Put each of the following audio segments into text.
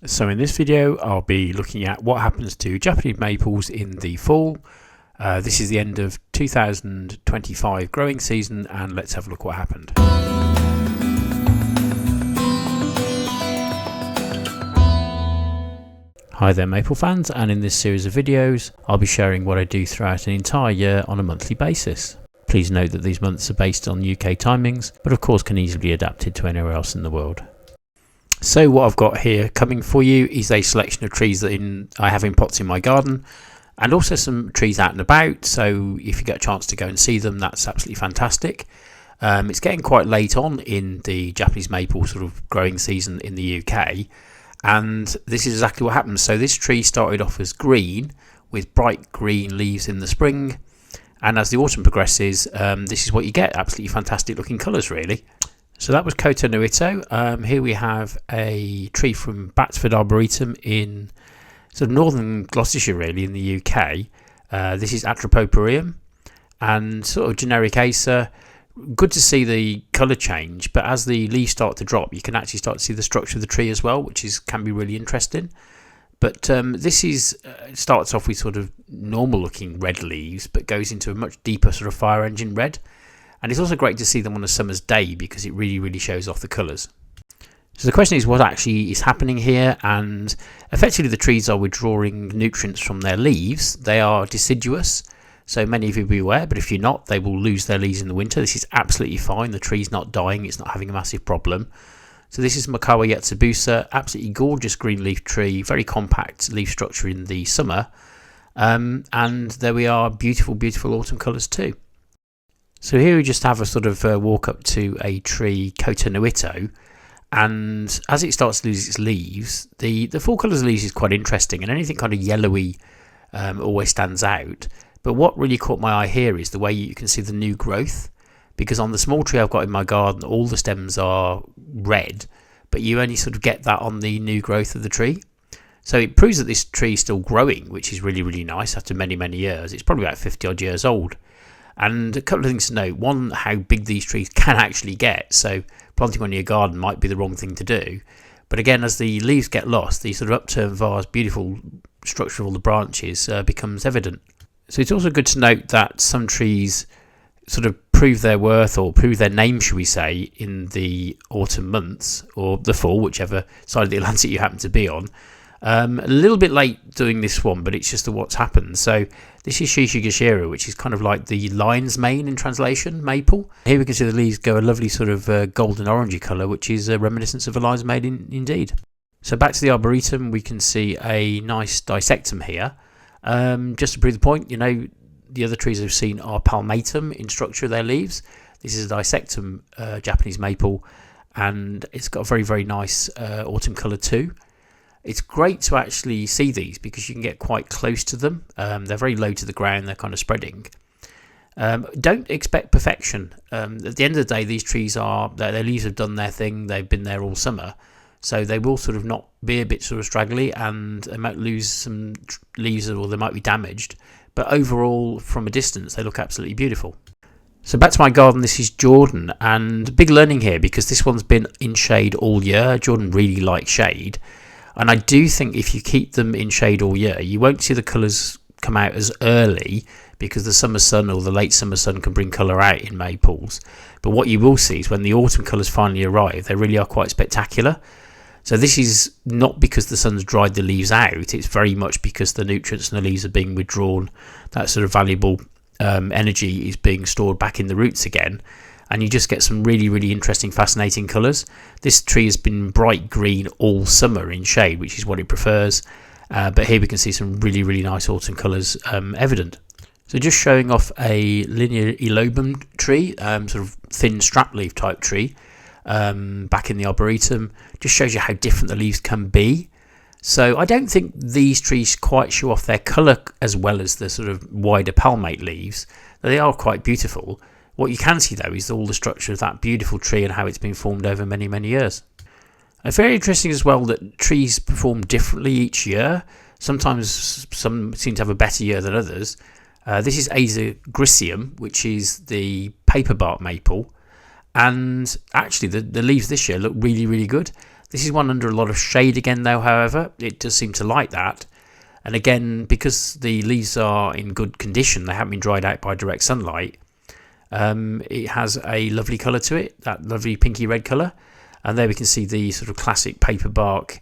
So in this video I'll be looking at what happens to Japanese maples in the fall. This is the end of 2025 growing season, and let's have a look what happened. Hi there maple fans, and in this series of videos I'll be sharing what I do throughout an entire year on a monthly basis. Please note that these months are based on UK timings, but of course can easily be adapted to anywhere else in the world. So what I've got here coming for you is a selection of trees that I have in pots in my garden, and also some trees out and about, so if you get a chance to go and see them, that's absolutely fantastic. It's getting quite late on in the Japanese maple sort of growing season in the UK, and this is exactly what happens. So this tree started off as green with bright green leaves in the spring, and as the autumn progresses, this is what you get, absolutely fantastic looking colours really. So that was Koto no Ito. Here we have a tree from Batsford Arboretum in sort of northern Gloucestershire really in the UK. This is Repotting and sort of generic Acer. Good to see the colour change, but as the leaves start to drop you can actually start to see the structure of the tree as well, which can be really interesting. But this starts off with sort of normal looking red leaves but goes into a much deeper sort of fire engine red. And it's also great to see them on a summer's day because it really shows off the colours. So the question is what actually is happening here, and effectively the trees are withdrawing nutrients from their leaves. They are deciduous, so many of you will be aware, but if you're not, they will lose their leaves in the winter. This is absolutely fine. The tree's not dying, it's not having a massive problem. So this is Makawa Yatsubusa, absolutely gorgeous green leaf tree, very compact leaf structure in the summer. And there we are, beautiful autumn colours too. So here we just have a sort of walk up to a tree, Koto no Ito, and as it starts to lose its leaves, the full colours of leaves is quite interesting, and anything kind of yellowy always stands out. But what really caught my eye here is the way you can see the new growth, because on the small tree I've got in my garden all the stems are red, but you only sort of get that on the new growth of the tree. So it proves that this tree is still growing, which is really nice after many years. It's probably about 50 odd years old. And a couple of things to note. One, how big these trees can actually get. So planting one in your garden might be the wrong thing to do. But again, as the leaves get lost, the sort of upturned vase, beautiful structure of all the branches becomes evident. So it's also good to note that some trees sort of prove their worth, or prove their name, should we say, in the autumn months, or the fall, whichever side of the Atlantic you happen to be on. A little bit late doing this one, but it's just what's happened. So this is Shishigashira, which is kind of like the lion's mane in translation, maple. Here we can see the leaves go a lovely sort of golden orangey colour, which is a reminiscence of a lion's mane indeed. So back to the Arboretum, we can see a nice dissectum here. Just to prove the point, you know, the other trees I've seen are palmatum in structure of their leaves. This is a dissectum Japanese maple, and it's got a very nice autumn colour too. It's great to actually see these because you can get quite close to them. They're very low to the ground, they're kind of spreading. Don't expect perfection. At the end of the day, these trees their leaves have done their thing, they've been there all summer. So they will sort of not be a bit sort of straggly, and they might lose some leaves or they might be damaged. But overall, from a distance, they look absolutely beautiful. So back to my garden, this is Jordan, and big learning here because this one's been in shade all year. Jordan really likes shade. And I do think if you keep them in shade all year, you won't see the colours come out as early because the summer sun or the late summer sun can bring colour out in maples. But what you will see is when the autumn colours finally arrive, they really are quite spectacular. So this is not because the sun's dried the leaves out, it's very much because the nutrients in the leaves are being withdrawn. That sort of valuable energy is being stored back in the roots again. And you just get some really interesting, fascinating colours. This tree has been bright green all summer in shade, which is what it prefers. But here we can see some really nice autumn colours evident. So just showing off a linear elobum tree, sort of thin strap leaf type tree, back in the Arboretum. Just shows you how different the leaves can be. So I don't think these trees quite show off their colour as well as the sort of wider palmate leaves. They are quite beautiful. What you can see though is all the structure of that beautiful tree and how it's been formed over many years. It's very interesting as well that trees perform differently each year. Sometimes some seem to have a better year than others. This is Acer, which is the paper bark maple, and actually the leaves this year look really good. This is one under a lot of shade again though, however. It does seem to like that. And again, because the leaves are in good condition, they haven't been dried out by direct sunlight, it has a lovely colour to it, that lovely pinky red colour. And there we can see the sort of classic paper bark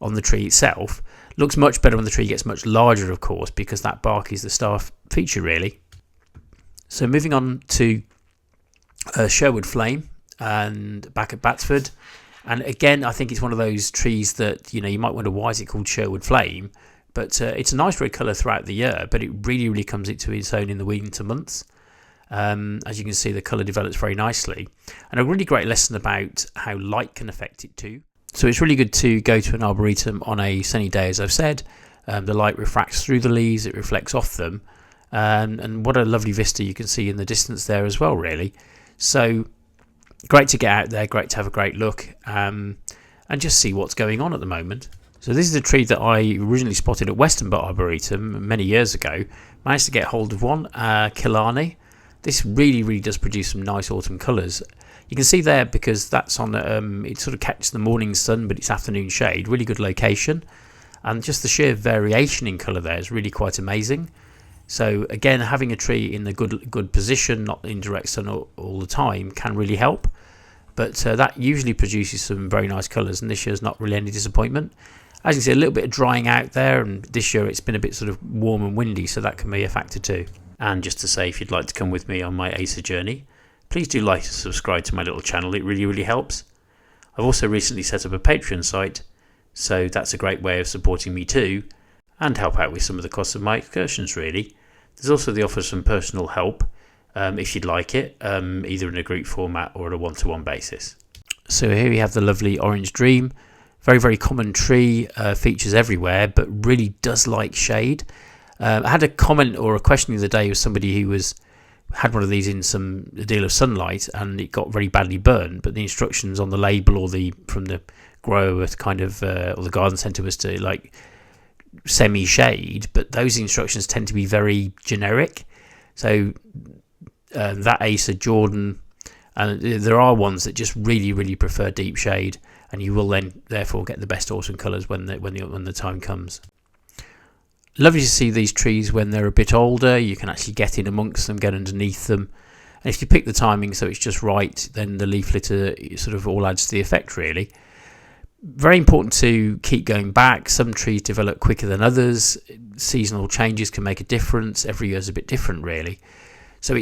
on the tree itself. Looks much better when the tree gets much larger, of course, because that bark is the star feature really. So moving on to Sherwood Flame and back at Batsford. And again, I think it's one of those trees that, you might wonder why is it called Sherwood Flame. But it's a nice red colour throughout the year, but it really comes into its own in the winter months. As you can see, the colour develops very nicely. And a really great lesson about how light can affect it too. So it's really good to go to an arboretum on a sunny day, as I've said. The light refracts through the leaves, it reflects off them. And what a lovely vista you can see in the distance there as well, really. So great to get out there, great to have a great look and just see what's going on at the moment. So this is a tree that I originally spotted at Batsford Arboretum many years ago. Managed to get hold of one, Killarney. This really does produce some nice autumn colours. You can see there because that's on, it sort of catches the morning sun, but it's afternoon shade. Really good location. And just the sheer variation in colour there is really quite amazing. So again, having a tree in the good position, not in direct sun all the time, can really help. But that usually produces some very nice colours, and this year's not really any disappointment. As you can see, a little bit of drying out there, and this year it's been a bit sort of warm and windy, so that can be a factor too. And just to say, if you'd like to come with me on my Acer journey, please do like and subscribe to my little channel. It really helps. I've also recently set up a Patreon site, so that's a great way of supporting me too, and help out with some of the costs of my excursions really. There's also the offer of some personal help, if you'd like it, either in a group format or at a one-to-one basis. So here we have the lovely Orange Dream. Very common tree, features everywhere, but really does like shade. I had a comment or a question the other day with somebody who had one of these in a deal of sunlight, and it got very badly burned. But the instructions on the label or from the grower was kind of, or the garden centre was to like semi-shade. But those instructions tend to be very generic. So that Acer, Jordan, and there are ones that just really prefer deep shade. And you will then therefore get the best autumn colours when the time comes. Lovely to see these trees when they're a bit older. You can actually get in amongst them, get underneath them. And if you pick the timing so it's just right, then the leaf litter sort of all adds to the effect really. Very important to keep going back. Some trees develop quicker than others. Seasonal changes can make a difference. Every year is a bit different really. So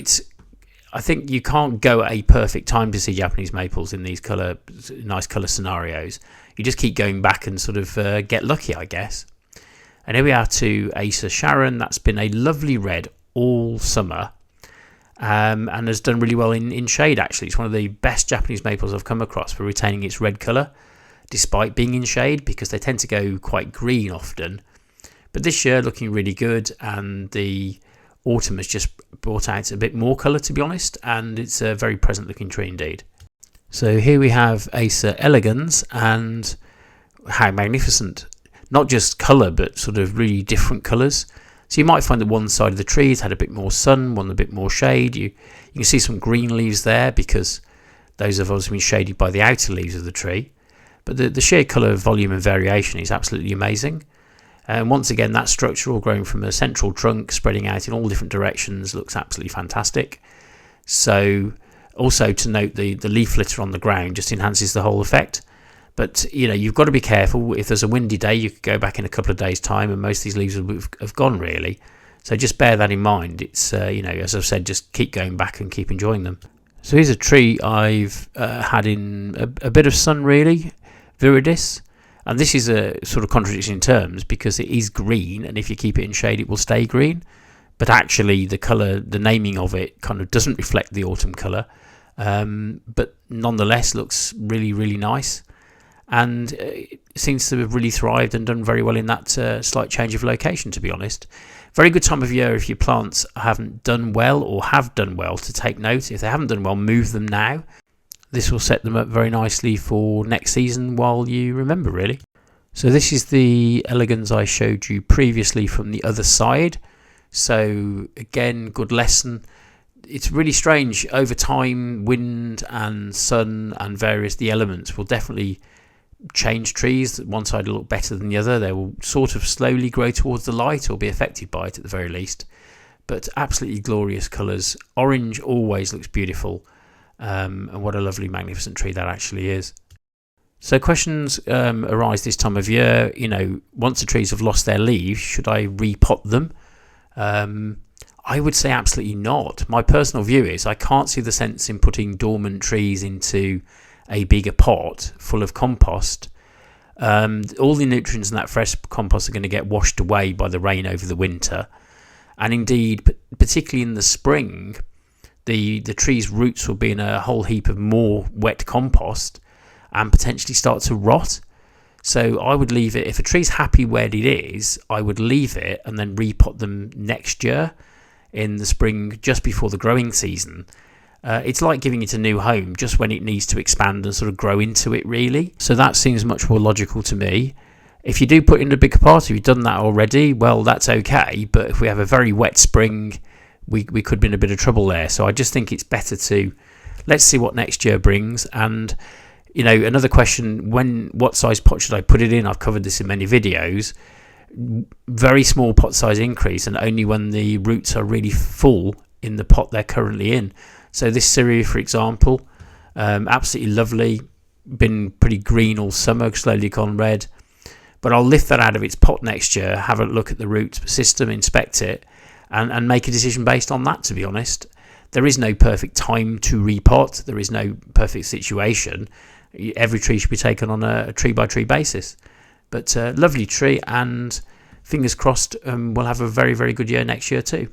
I think you can't go at a perfect time to see Japanese maples in these nice colour scenarios. You just keep going back and sort of get lucky, I guess. And here we are to Acer Sharon. That's been a lovely red all summer and has done really well in shade actually. It's one of the best Japanese maples I've come across for retaining its red colour despite being in shade, because they tend to go quite green often. But this year looking really good, and the autumn has just brought out a bit more colour to be honest, and it's a very present looking tree indeed. So here we have Acer elegans, and how magnificent. Not just colour but sort of really different colours. So you might find that one side of the tree has had a bit more sun, one a bit more shade. You can see some green leaves there because those have obviously been shaded by the outer leaves of the tree. But the sheer colour, volume and variation is absolutely amazing. And once again, that structure all growing from a central trunk, spreading out in all different directions, looks absolutely fantastic. So also to note, the leaf litter on the ground just enhances the whole effect. But you've got to be careful. If there's a windy day, you could go back in a couple of days' time, and most of these leaves have gone really. So just bear that in mind. It's as I've said, just keep going back and keep enjoying them. So here's a tree I've had in a bit of sun really, Viridis. And this is a sort of contradiction in terms because it is green, and if you keep it in shade it will stay green. But actually the colour, the naming of it kind of doesn't reflect the autumn colour, but nonetheless looks really nice. And it seems to have really thrived and done very well in that slight change of location, to be honest. Very good time of year if your plants haven't done well or have done well to take note. If they haven't done well, move them now. This will set them up very nicely for next season while you remember, really. So this is the elegans I showed you previously from the other side. So again, good lesson. It's really strange. Over time, wind and sun and the elements will definitely change trees. One side will look better than the other. They will sort of slowly grow towards the light or be affected by it at the very least. But absolutely glorious colours. Orange always looks beautiful. And what a lovely, magnificent tree that actually is. So questions arise this time of year. Once the trees have lost their leaves, should I repot them? I would say absolutely not. My personal view is I can't see the sense in putting dormant trees into a bigger pot full of compost. All the nutrients in that fresh compost are going to get washed away by the rain over the winter. And indeed, particularly in the spring, the tree's roots will be in a whole heap of more wet compost and potentially start to rot. So I would leave it. If a tree's happy where it is, I would leave it and then repot them next year in the spring, just before the growing season. It's like giving it a new home just when it needs to expand and sort of grow into it, really. So that seems much more logical to me. If you do put in a bigger pot, if you've done that already, well, that's okay. But if we have a very wet spring, we could be in a bit of trouble there. So I just think it's better to let's see what next year brings. And another question, what size pot should I put it in? I've covered this in many videos. Very small pot size increase, and only when the roots are really full in the pot they're currently in. So this cereal, for example, absolutely lovely, been pretty green all summer, slowly gone red. But I'll lift that out of its pot next year, have a look at the root system, inspect it, and make a decision based on that, to be honest. There is no perfect time to repot. There is no perfect situation. Every tree should be taken on a tree-by-tree basis. But lovely tree, and fingers crossed we'll have a very, very good year next year too.